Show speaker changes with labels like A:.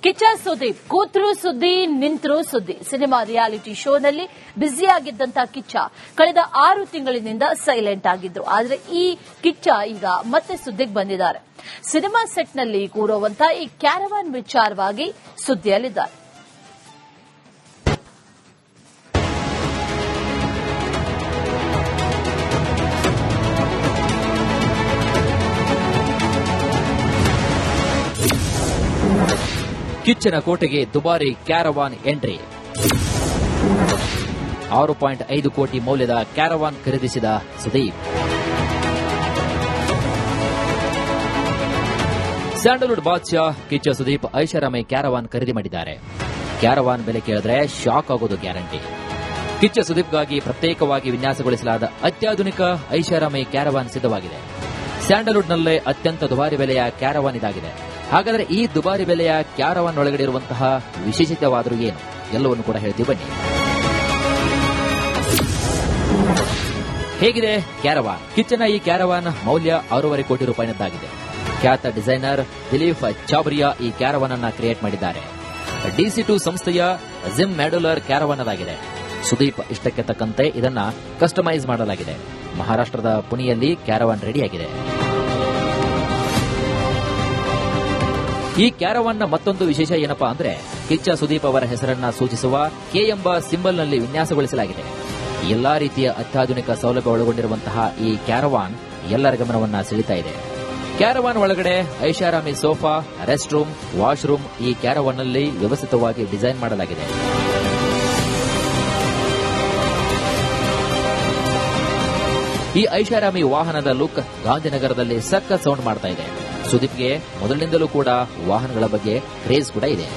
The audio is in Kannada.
A: ಕಿಚ್ಚ ಸುದೀಪ್ ಕೂತ್ರು ಸುದ್ದಿ ನಿಂತರು ಸುದ್ದಿ. ಸಿನಿಮಾ ರಿಯಾಲಿಟಿ ಶೋನಲ್ಲಿ ಬ್ಯುಸಿಯಾಗಿದ್ದಂತಹ ಕಿಚ್ಚ ಕಳೆದ 6 ತಿಂಗಳಿನಿಂದ ಸೈಲೆಂಟ್ ಆಗಿದ್ರು. ಆದರೆ ಈ ಕಿಚ್ಚ ಈಗ ಮತ್ತೆ ಸುದ್ದಿಗೆ ಬಂದಿದ್ದಾರೆ. ಸಿನಿಮಾ ಸೆಟ್ನಲ್ಲಿ ಕೂರುವಂತಹ ಈ ಕ್ಯಾರವಾನ್ ವಿಚಾರವಾಗಿ ಸುದ್ದಿಯಲ್ಲಿದ್ದಾರೆ.
B: ಕಿಚ್ಚನ ಕೋಟೆಗೆ ದುಬಾರಿ ಕ್ಯಾರವಾನ್ ಎಂಟ್ರಿ. 6.5 ಕೋಟಿ ಮೌಲ್ಯದ ಕ್ಯಾರವಾನ್ ಖರೀದಿಸಿದ ಸುದೀಪ್. ಸ್ಯಾಂಡಲ್ವುಡ್ ಬಾದ್ಶಾ ಕಿಚ್ಚ ಸುದೀಪ್ ಐಷಾರಾಮಿ ಕ್ಯಾರವಾನ್ ಖರೀದಿ ಮಾಡಿದ್ದಾರೆ. ಕ್ಯಾರವಾನ್ ಬೆಲೆ ಕೇಳಿದ್ರೆ ಶಾಕ್ ಆಗೋದು ಗ್ಯಾರಂಟಿ. ಕಿಚ್ಚ ಸುದೀಪ್ಗಾಗಿ ಪ್ರತ್ಯೇಕವಾಗಿ ವಿನ್ಯಾಸಗೊಳಿಸಲಾದ ಅತ್ಯಾಧುನಿಕ ಐಷಾರಾಮಿ ಕ್ಯಾರವಾನ್ ಸಿದ್ಧವಾಗಿದೆ. ಸ್ಯಾಂಡಲ್ವುಡ್ನಲ್ಲೇ ಅತ್ಯಂತ ದುಬಾರಿ ಬೆಲೆಯ ಕ್ಯಾರವಾನ್ ಇದಾಗಿದೆ. ಹಾಗಾದರೆ ಈ ದುಬಾರಿ ಬೆಲೆಯ ಕ್ಯಾರವಾನ್ ಒಳಗಡೆ ಇರುವಂತಹ ವಿಶೇಷತೆವಾದರೂ ಏನು ಎಲ್ಲವನ್ನು ಕೂಡ ಹೇಳ್ತೀವಿ ಬನ್ನಿ. ಹೇಗಿದೆ ಕ್ಯಾರವಾನ್? ಕಿಚ್ಚನ ಈ ಕ್ಯಾರವಾನ್ ಮೌಲ್ಯ 6.5 ಕೋಟಿ ರೂಪಾಯಿನದ್ದಾಗಿದೆ. ಖ್ಯಾತ ಡಿಸೈನರ್ ದಿಲೀಪ್ ಚಾಬ್ರಿಯಾ ಈ ಕ್ಯಾರವಾನ್ ಅನ್ನ ಕ್ರಿಯೇಟ್ ಮಾಡಿದ್ದಾರೆ. DC2 ಸಂಸ್ಥೆಯ ಜಿಮ್ ಮಾಡ್ಯುಲರ್ ಕ್ಯಾರವಾನ್ ಅದಾಗಿದೆ. ಸುದೀಪ್ ಇಷ್ಟಕ್ಕೆ ತಕ್ಕಂತೆ ಇದನ್ನ ಕಸ್ಟಮೈಸ್ ಮಾಡಲಾಗಿದೆ. ಮಹಾರಾಷ್ಟ್ರದ ಪುಣೆಯಲ್ಲಿ ಕ್ಯಾರವಾನ್ ರೆಡಿಯಾಗಿದೆ. ಈ ಕ್ಯಾರವಾನ್ನ ಮತ್ತೊಂದು ವಿಶೇಷ ಏನಪ್ಪಾ ಅಂದ್ರೆ ಕಿಚ್ಚ ಸುದೀಪ್ ಅವರ ಹೆಸರನ್ನ ಸೂಚಿಸುವ ಕೆ ಎಂಬ ಸಿಂಬಲ್ನಲ್ಲಿ ವಿನ್ಯಾಸಗೊಳಿಸಲಾಗಿದೆ. ಎಲ್ಲಾ ರೀತಿಯ ಅತ್ಯಾಧುನಿಕ ಸೌಲಭ್ಯ ಒಳಗೊಂಡಿರುವಂತಹ ಈ ಕ್ಯಾರವಾನ್ ಎಲ್ಲರ ಗಮನವನ್ನ ಸೆಳೀತಾ ಇದೆ. ಕ್ಯಾರವಾನ್ ಒಳಗಡೆ ಐಷಾರಾಮಿ ಸೋಫಾ, ರೆಸ್ಟ್ ರೂಮ್, ವಾಶ್ರೂಮ್ ಈ ಕ್ಯಾರವಾನ್ನಲ್ಲಿ ವ್ಯವಸ್ಥಿತವಾಗಿ ಡಿಸೈನ್ ಮಾಡಲಾಗಿದೆ. ಈ ಐಷಾರಾಮಿ ವಾಹನದ ಲುಕ್ ಗಾಂಧಿನಗರದಲ್ಲಿ ಸಖತ್ ಸೌಂಡ್ ಮಾಡ್ತಾ ಇದೆ. ಸುದೀಪ್ಗೆ ಮೊದಲಿನಿಂದಲೂ ಕೂಡ ವಾಹನಗಳ ಬಗ್ಗೆ ಕ್ರೇಜ್ ಕೂಡ ಇದೆ.